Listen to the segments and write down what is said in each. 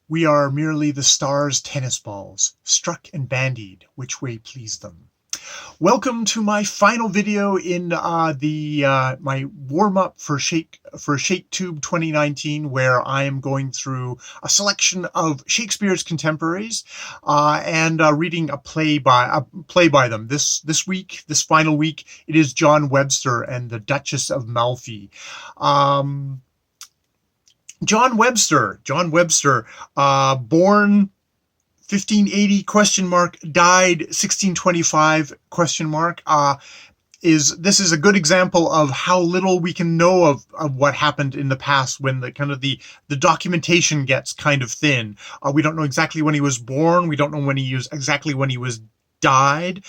We are merely the stars' tennis balls, struck and bandied which way please them. Welcome to my final video in my warm-up for Shaketube 2019, where I am going through a selection of Shakespeare's contemporaries and reading a play by them. This final week, it is John Webster and the Duchess of Malfi. John Webster, born 1580 ? Died 1625 ? This is a good example of how little we can know of what happened in the past when the documentation gets kind of thin. We don't know exactly when he was born. We don't know exactly when he was died.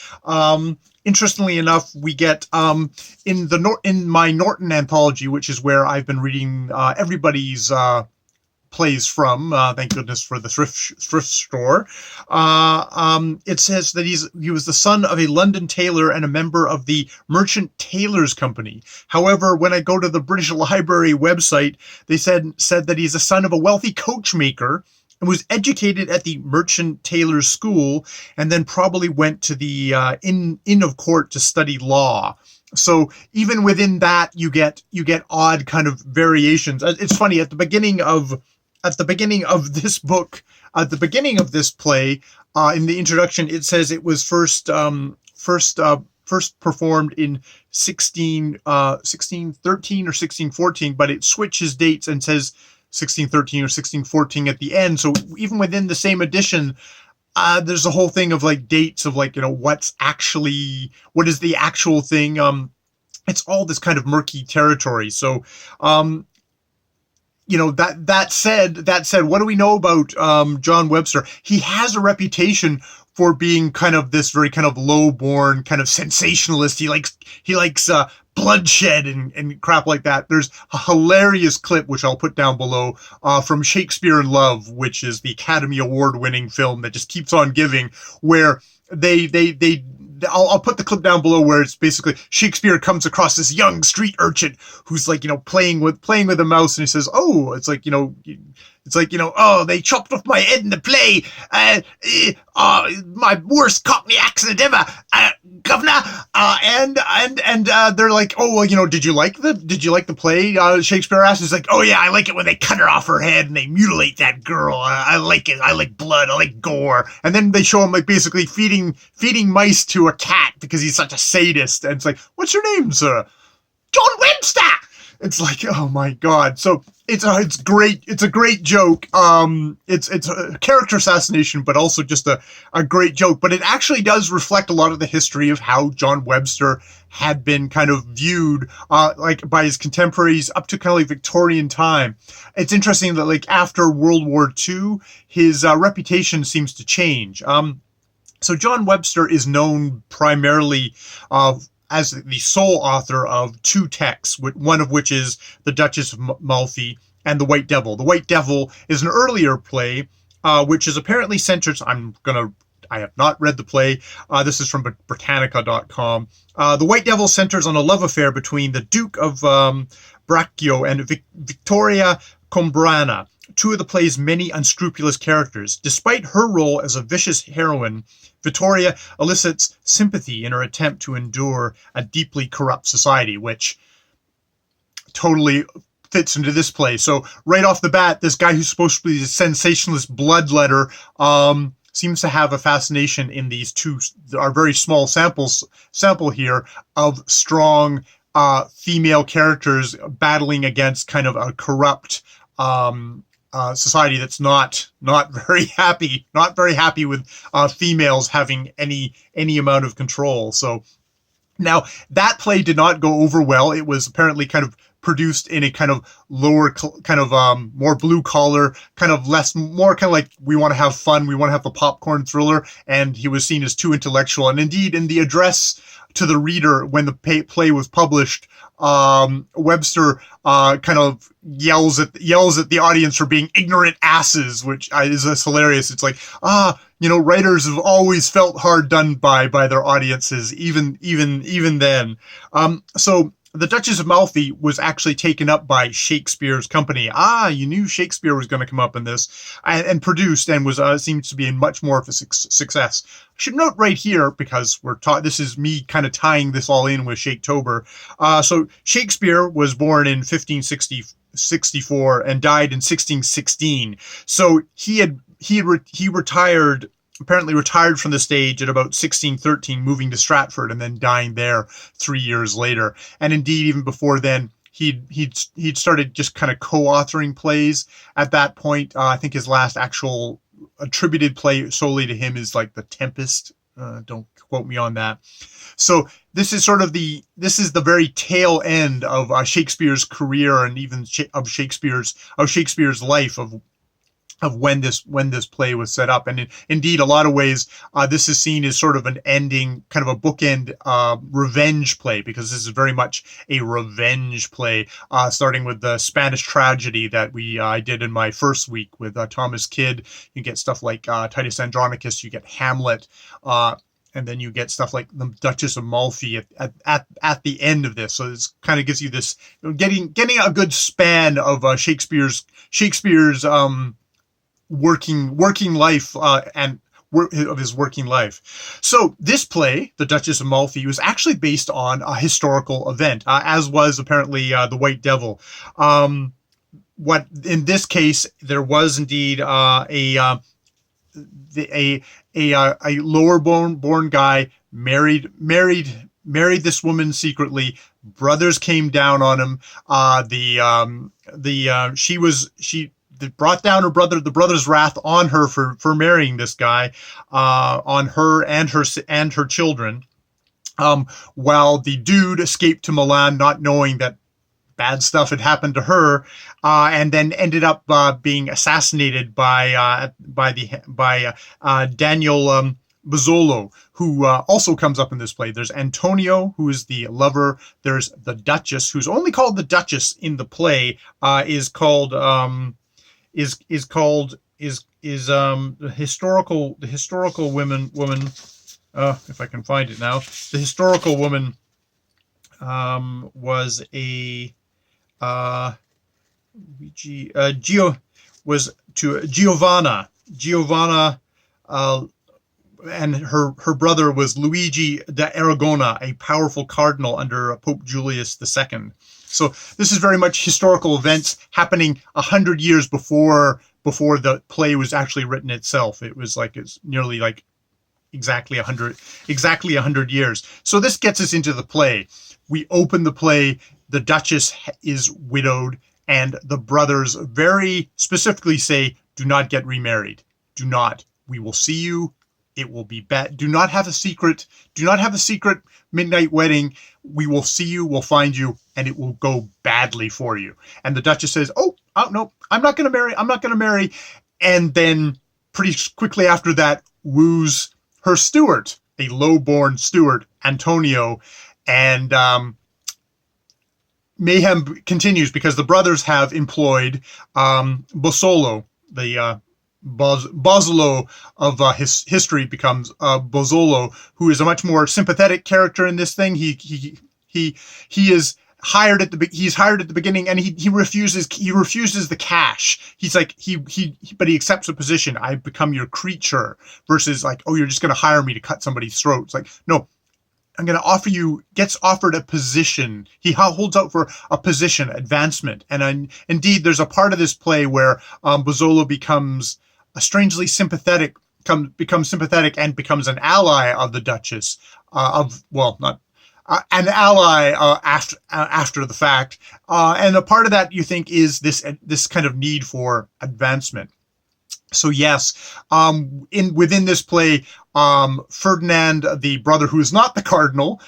Interestingly enough, we get in my Norton Anthology, which is where I've been reading everybody's plays from. Thank goodness for the thrift store. It says that he was the son of a London tailor and a member of the Merchant Tailors Company. However, when I go to the British Library website, they said that he's the son of a wealthy coachmaker and was educated at the Merchant Tailors School, and then probably went to the Inn of Court to study law. So even within that, you get odd kind of variations. It's funny, at the beginning of this book, at the beginning of this play, in the introduction, it says it was first performed in 1613 or 1614, but it switches dates and says 1613 or 1614 at the end. So even within the same edition, there's a whole thing of like dates of like, what is the actual thing. It's all this kind of murky territory. So, that said, what do we know about John Webster? He has a reputation for being kind of this very kind of low-born kind of sensationalist. He likes bloodshed and crap like that. There's a hilarious clip, which I'll put down below, from Shakespeare in Love, which is the Academy Award-winning film that just keeps on giving, where I'll put the clip down below, where it's basically Shakespeare comes across this young street urchin who's like, playing with a mouse, and he says, oh, oh, they chopped off my head in the play. My worst Cockney accent ever, governor. And they're like, oh, well, did you like the play? Shakespeare asks. He's like, oh yeah, I like it when they cut her off her head and they mutilate that girl. I like it. I like blood. I like gore. And then they show him like basically feeding mice to a cat because he's such a sadist. And it's like, what's your name, sir? John Webster. It's like, oh my God. So it's great. It's a great joke. It's a character assassination, but also just a great joke. But it actually does reflect a lot of the history of how John Webster had been kind of viewed, like by his contemporaries up to kind of like Victorian time. It's interesting that like after World War II, his reputation seems to change. So John Webster is known primarily as the sole author of two texts, one of which is The Duchess of Malfi and The White Devil. The White Devil is an earlier play, which is apparently centered. I have not read the play. This is from Britannica.com. The White Devil centers on a love affair between the Duke of Braccio and Victoria Combrana, two of the play's many unscrupulous characters. Despite her role as a vicious heroine, Victoria elicits sympathy in her attempt to endure a deeply corrupt society, which totally fits into this play. So right off the bat, this guy who's supposed to be the sensationalist bloodletter seems to have a fascination in these two, our very small sample here of strong female characters battling against kind of a corrupt society that's not very happy with females having any amount of control. So now that play did not go over well. It was apparently kind of produced in a kind of lower, more blue collar, more kind of like, we want to have fun, we want to have the popcorn thriller, and he was seen as too intellectual. And indeed, in the address to the reader when the play was published, Webster kind of yells at the audience for being ignorant asses, which is hilarious. It's like, writers have always felt hard done by their audiences, even then. So The Duchess of Malfi was actually taken up by Shakespeare's company. You knew Shakespeare was going to come up in this, and produced, and was seems to be in much more of a success. I should note right here, because this is me kind of tying this all in with Shaketober. So Shakespeare was born in 1564 and died in 1616. So he retired. Apparently retired from the stage at about 1613, moving to Stratford and then dying there 3 years later. And indeed, even before then, he'd started just kind of co-authoring plays at that point. I think his last actual attributed play solely to him is like The Tempest. Don't quote me on that. So this is the very tail end of Shakespeare's career, and even of Shakespeare's life, of when this play was set up. And indeed, a lot of ways, this is seen as sort of an ending, kind of a bookend revenge play, because this is very much a revenge play, starting with the Spanish tragedy that I did in my first week with Thomas Kidd. You get stuff like Titus Andronicus, you get Hamlet, and then you get stuff like the Duchess of Malfi at the end of this. So this kind of gives you this, getting a good span of Shakespeare's working life of his working life. So this play, The Duchess of Malfi, was actually based on a historical event, as was apparently The White Devil. What in this case, there was indeed a lower born guy married this woman secretly. Brothers came down on him. She brought down the brother's wrath on her for marrying this guy, on her and her children, while the dude escaped to Milan, not knowing that bad stuff had happened to her, and then ended up being assassinated by Daniel Bozzolo, who also comes up in this play. There's Antonio, who is the lover. There's the Duchess, who's only called the Duchess in the play, is the historical woman, if I can find it now. The historical woman was Giovanna, and her brother was Luigi da Aragona, a powerful cardinal under Pope Julius II. So this is very much historical events happening 100 years before the play was actually written itself. It's nearly like exactly 100 years. So this gets us into the play. We open the play. The Duchess is widowed, and the brothers very specifically say, "Do not get remarried. Do not. We will see you. It will be bad. Do not have a secret. Do not have a secret midnight wedding. We will see you. We'll find you, and it will go badly for you." And the Duchess says, "Oh no, I'm not going to marry. I'm not going to marry." And then pretty quickly after that, woos her steward, a low-born steward, Antonio, and mayhem continues because the brothers have employed Bozzolo, the Bozzolo of his history becomes Bozzolo, who is a much more sympathetic character in this thing. He is hired at the beginning, and he refuses the cash. He's like but he accepts a position. "I become your creature," versus like, "Oh, you're just going to hire me to cut somebody's throat." It's like, no, I'm going to offer you, gets offered a position. He holds out for a position, advancement. And indeed, there's a part of this play where Bozzolo becomes strangely sympathetic, becomes sympathetic and becomes an ally of the Duchess, an ally after the fact. And a part of that, you think, is this kind of need for advancement. So yes, within this play, Ferdinand, the brother who is not the cardinal,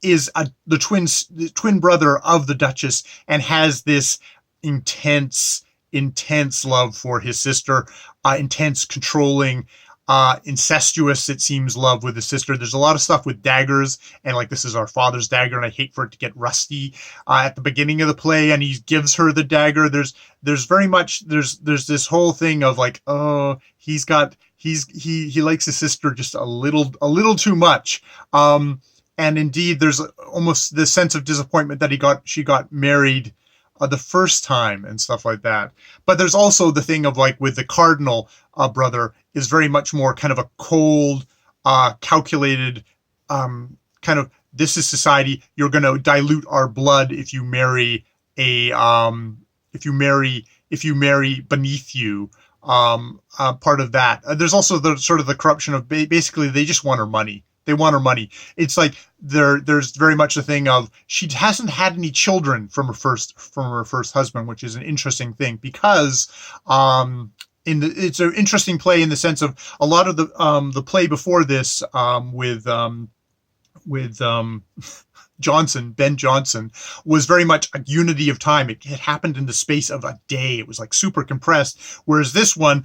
is the twin brother of the Duchess, and has this intense love for his sister, intense, controlling, incestuous, it seems, love with his sister. There's a lot of stuff with daggers, and like, this is our father's dagger, and I hate for it to get rusty at the beginning of the play, and he gives her the dagger. There's very much there's this whole thing of like, oh, he likes his sister just a little too much. and indeed, there's almost this sense of disappointment that she got married the first time and stuff like that. But there's also the thing of like with the cardinal brother is very much more kind of a cold, calculated kind of, this is society. You're going to dilute our blood if you marry a if you marry beneath you. Part of that. There's also the sort of the corruption of basically they just want her money. They want her money. It's like there's very much a thing of she hasn't had any children from her first husband, which is an interesting thing because it's an interesting play in the sense of a lot of the play before this with Ben Jonson was very much a unity of time. It happened in the space of a day. It was like super compressed. Whereas this one,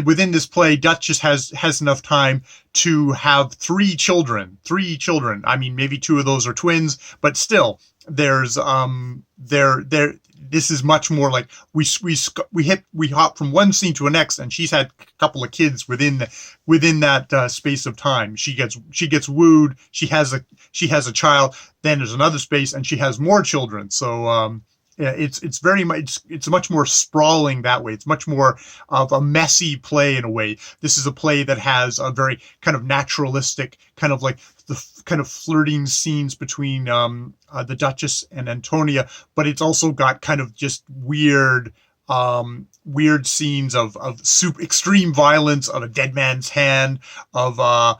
within this play, Duchess has enough time to have three children. I mean, maybe two of those are twins, but still, there's this is much more like we hop from one scene to the next, and she's had a couple of kids within that space of time. She gets wooed. She has a child. Then there's another space, and she has more children. So it's very much it's much more sprawling that way. It's much more of a messy play in a way. This is a play that has a very kind of naturalistic kind of like the kind of flirting scenes between the Duchess and Antonia, but it's also got kind of just weird scenes of extreme violence, of a dead man's hand, of a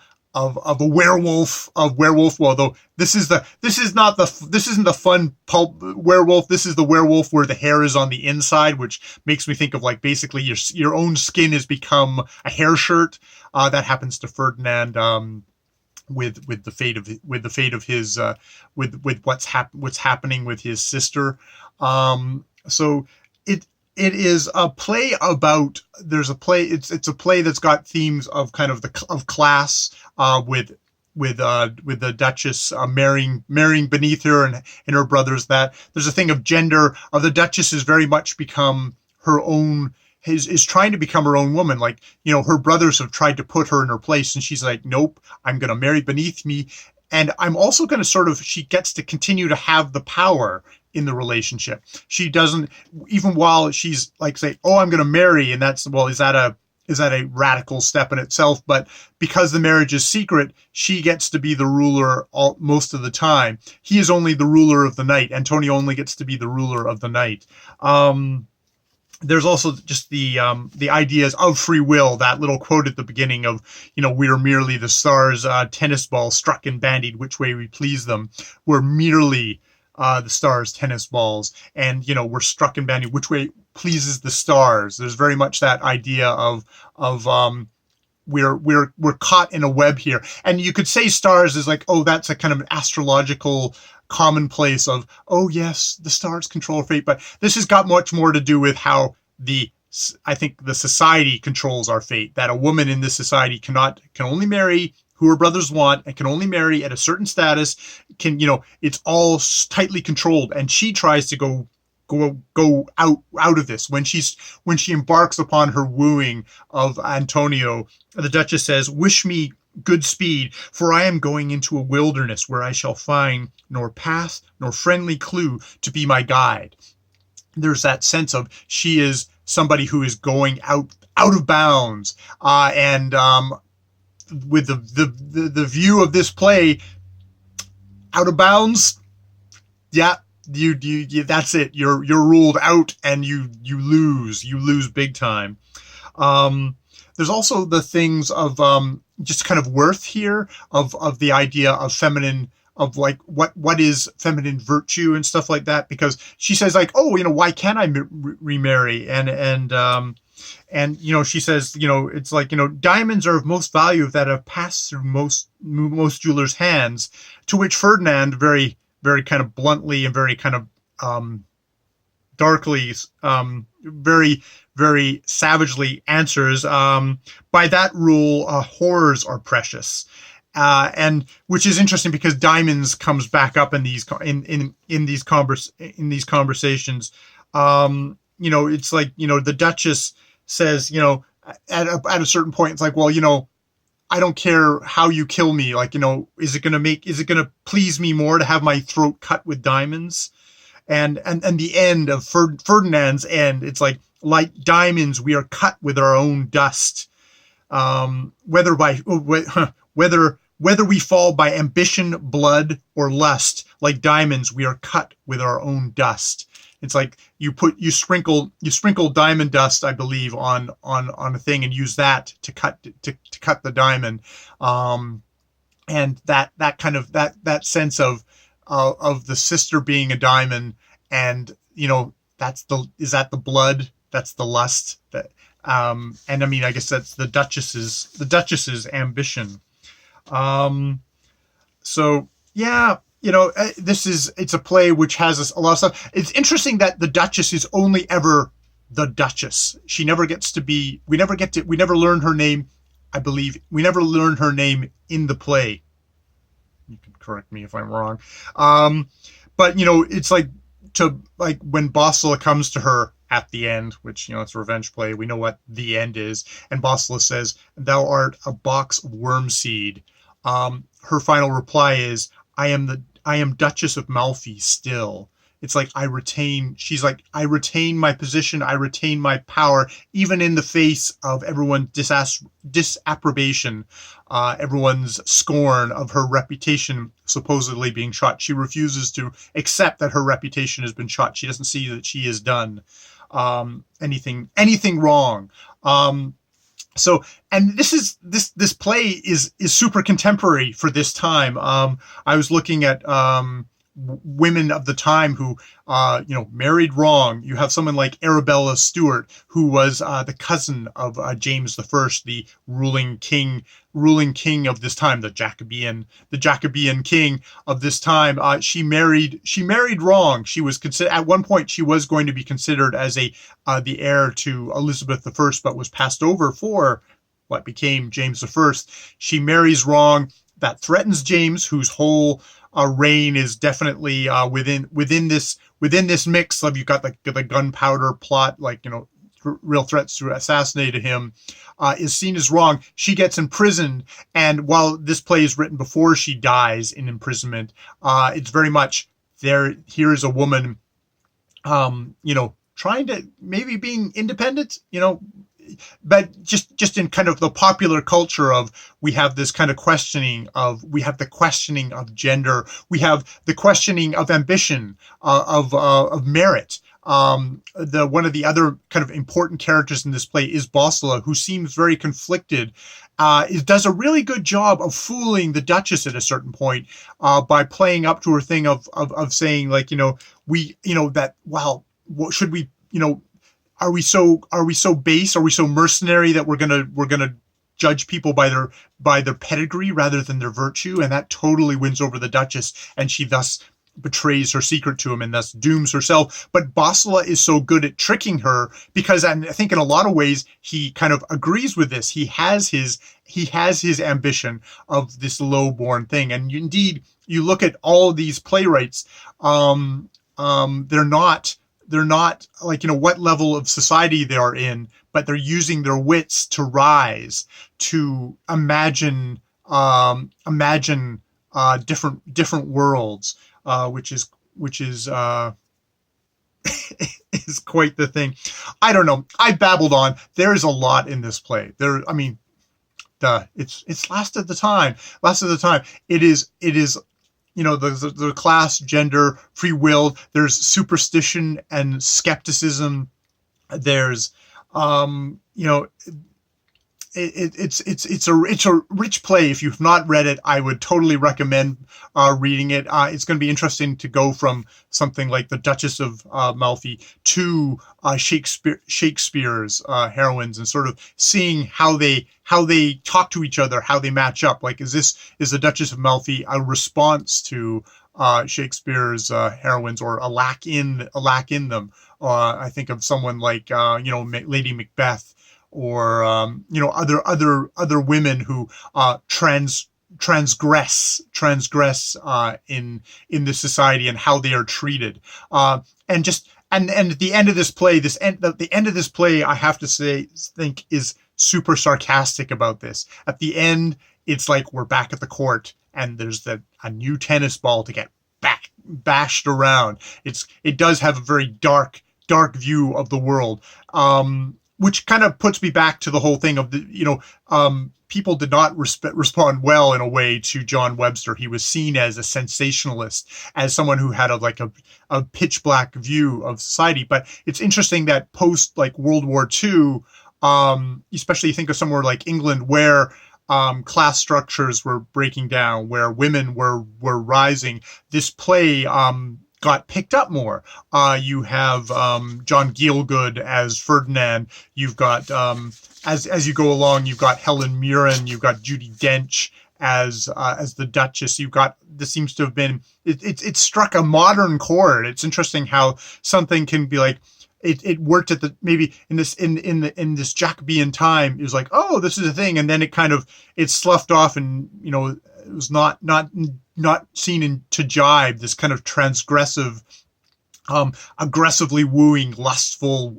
werewolf. Although this isn't the fun pulp werewolf. This is the werewolf where the hair is on the inside, which makes me think of like basically your own skin has become a hair shirt. That happens to Ferdinand. With what's happening with his sister. So it is a play about, it's a play that's got themes of kind of of class, with the Duchess marrying beneath her and her brothers. That there's a thing of gender. The Duchess has very much become her own, is trying to become her own woman. Like, her brothers have tried to put her in her place, and she's like, nope, I'm going to marry beneath me. And I'm also going to she gets to continue to have the power in the relationship. She doesn't, even while she's like, say, oh, I'm going to marry. And that's, well, is that a radical step in itself? But because the marriage is secret, she gets to be the ruler most of the time. He is only the ruler of the night. Antonio only gets to be the ruler of the night. There's also just the ideas of free will, that little quote at the beginning of, we are merely the stars' tennis balls struck and bandied which way we please them. We're merely the stars' tennis balls, and, we're struck and bandied which way pleases the stars. There's very much that idea of we're caught in a web here. And you could say stars is like, oh, that's a kind of an astrological commonplace of, oh yes, the stars control fate. But this has got much more to do with how I think the society controls our fate, that a woman in this society can only marry who her brothers want, and can only marry at a certain status, it's all tightly controlled. And she tries to go out of this. When she embarks upon her wooing of Antonio, the Duchess says, wish me good speed, for I am going into a wilderness where I shall find nor path nor friendly clue to be my guide. There's that sense of she is somebody who is going out of bounds, and with the view of this play, out of bounds, yeah, you that's it. You're ruled out, and you lose big time. There's also the things of just kind of worth here of the idea of feminine, of like what is feminine virtue and stuff like that, because she says like, oh, why can't I remarry? And she says, it's like, diamonds are of most value that have passed through most jewelers' hands, to which Ferdinand very, very kind of bluntly and very kind of darkly, very, very savagely answers, by that rule, whores are precious. And which is interesting because diamonds comes back up in these conversations. It's like, the Duchess says, at a certain point, it's like, well, I don't care how you kill me. Like, is it going to please me more to have my throat cut with diamonds? And the end of Ferdinand's end, it's like diamonds, we are cut with our own dust. Whether we fall by ambition, blood, or lust, like diamonds, we are cut with our own dust. It's like you sprinkle diamond dust, I believe, on a thing and use that to cut the diamond. And that kind of that sense of the sister being a diamond, and is that the blood? That's the lust. And I mean, I guess that's the Duchess's ambition. So yeah, it's a play which has a lot of stuff. It's interesting that the Duchess is only ever the Duchess. She never gets to be. We never learn her name. I believe we never learn her name in the play. You can correct me if I'm wrong. But it's like when Bosla comes to her at the end, which, it's a revenge play. We know what the end is. And Bosla says, "Thou art a box of worm seed." Her final reply is, I am Duchess of Malfi still. It's like, she's like, I retain my position. I retain my power, even in the face of everyone's disapprobation, everyone's scorn of her reputation supposedly being shot. She refuses to accept that her reputation has been shot. She doesn't see that she has done anything wrong. So, and this play is super contemporary for this time. I was looking at women of the time who married wrong. You have someone like Arabella Stuart, who was the cousin of James I, the ruling king of this time, the Jacobean king of this time. She married wrong. She was at one point she was going to be considered as the heir to Elizabeth I, but was passed over for what became James I. She marries wrong. That threatens James, whose whole reign is definitely within this mix of, you've got the gunpowder plot, real threats to assassinate him, is seen as wrong. She gets imprisoned, and while this play is written before she dies in imprisonment, it's very much there. Here is a woman, trying to maybe being independent, but just in kind of the popular culture of, we have this kind of questioning of gender, we have the questioning of ambition, of merit. One of the other kind of important characters in this play is Bosla, who seems very conflicted. Does a really good job of fooling the Duchess at a certain point, by playing up to her thing of saying, what should we, are we so base? Are we so mercenary that we're gonna judge people by their pedigree rather than their virtue? And that totally wins over the Duchess, and she thus betrays her secret to him and thus dooms herself. But Bosla is so good at tricking her, because, and I think in a lot of ways he kind of agrees with this. He has his ambition of this low-born thing, and indeed, you look at all of these playwrights. They're not like, what level of society they are in, but they're using their wits to rise, to imagine different worlds, which is is quite the thing. I don't know. I babbled on. There is a lot in this play. It's last of the time. It is. The class, gender, free will. There's superstition and skepticism. There's, it's a rich play. If you've not read it, I would totally recommend reading it. It's going to be interesting to go from something like the Duchess of Malfi to Shakespeare's heroines, and sort of seeing how they talk to each other, how they match up. Like, is the Duchess of Malfi a response to Shakespeare's heroines, or a lack in them? I think of someone like Lady Macbeth, or other women who transgress in this society, and how they are treated, and at the end of this play, the end of this play, I have to think is super sarcastic about this. At the end, it's like we're back at the court and there's a new tennis ball to get bashed around. It does have a very dark view of the world, which kind of puts me back to the whole thing of people did not respond well in a way to John Webster. He was seen as a sensationalist, as someone who had a pitch black view of society. But it's interesting that post like World War II, especially think of somewhere like England where class structures were breaking down, where women were rising. This play got picked up more. You have John Gielgud as Ferdinand. You've got as you go along, you've got Helen Mirren. You've got Judi Dench as the Duchess. You've got, this seems to have been, it struck a modern chord. It's interesting how something can be like, it worked at the, maybe in this Jacobean time, it was like, oh, this is a thing. And then it sloughed off, and, it was not seen to jibe. This kind of transgressive, aggressively wooing, lustful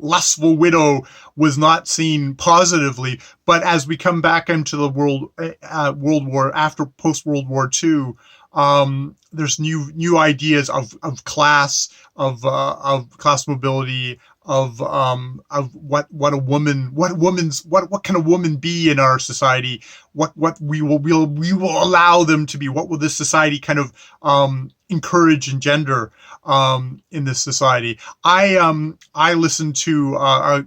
widow was not seen positively. But as we come back into the World War, after post World War II, there's new ideas of class, of class mobility, of what can a woman be in our society, what we will allow them to be, what will this society kind of encourage and gender in this society. I listened to a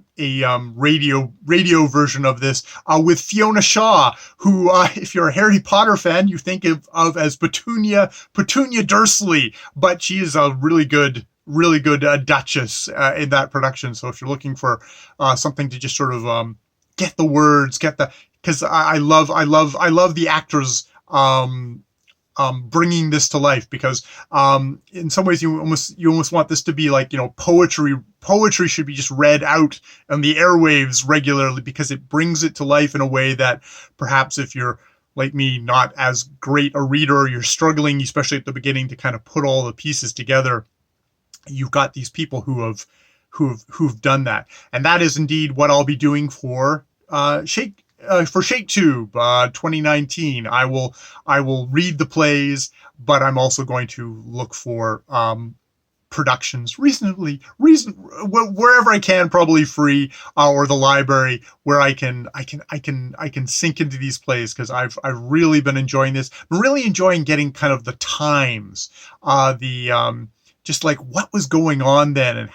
radio version of this with Fiona Shaw, who if you're a Harry Potter fan, you think of as Petunia Dursley, but she is a really good Duchess in that production. So if you're looking for something to just sort of get the words, because I love the actors bringing this to life, because in some ways you almost want this to be like, poetry should be just read out on the airwaves regularly, because it brings it to life in a way that perhaps if you're like me, not as great a reader, you're struggling, especially at the beginning, to kind of put all the pieces together. You've got these people who've done that, and that is indeed what I'll be doing for Shaketube 2019. I will read the plays, but I'm also going to look for productions wherever I can, probably free, or the library, where I can sink into these plays, because I've really been enjoying this. I'm really enjoying getting kind of the times, just like what was going on then, and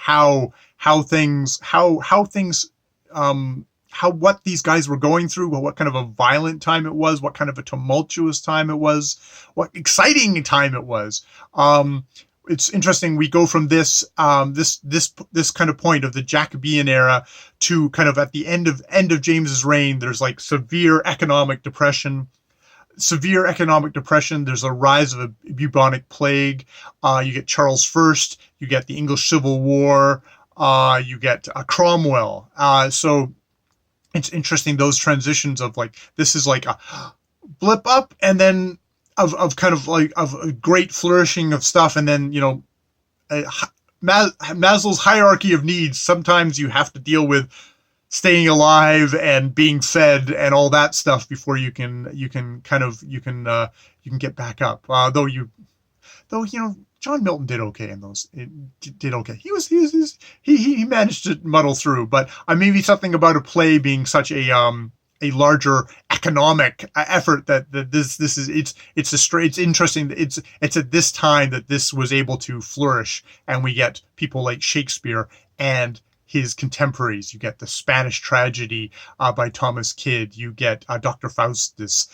what these guys were going through, what kind of a violent time it was, what kind of a tumultuous time it was, what exciting time it was. It's interesting. We go from this this kind of point of the Jacobean era to kind of at the end of James's reign. There's like severe economic depression. There's a rise of a bubonic plague. You get Charles I. You get the English Civil War. You get Cromwell. So it's interesting, those transitions of like, this is like a blip up, and then of kind of like of a great flourishing of stuff, and then Maslow's hierarchy of needs. Sometimes you have to deal with staying alive and being fed and all that stuff before you can get back up. Though John Milton did okay in those. It did okay. He managed to muddle through. But maybe something about a play being such a larger economic effort that this is it's interesting. It's at this time that this was able to flourish, and we get people like Shakespeare and his contemporaries. You get the Spanish tragedy by Thomas Kidd. You get Dr. Faustus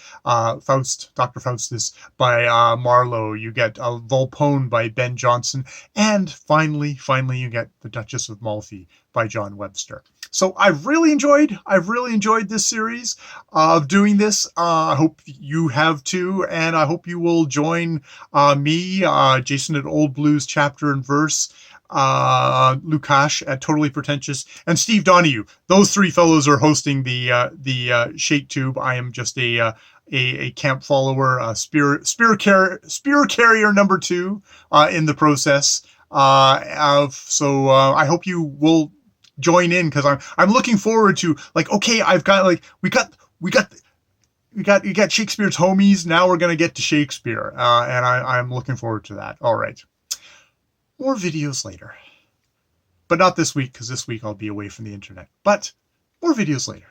by Marlowe. You get Volpone by Ben Jonson, and finally you get the Duchess of Malfi by John Webster. So I've really enjoyed this series of doing this. I hope you have too, and I hope you will join me, Jason at Old Blues Chapter and Verse, Lukash at Totally Pretentious, and Steve Donahue. Those three fellows are hosting the Shaketube. I am just a camp follower, spear carrier number 2 in the process. So I hope you will join in, because I'm looking forward to, like, okay, I've got, like, we got you got Shakespeare's homies. Now we're gonna get to Shakespeare, and I'm looking forward to that. All right, more videos later, but not this week because this week I'll be away from the internet. But more videos later.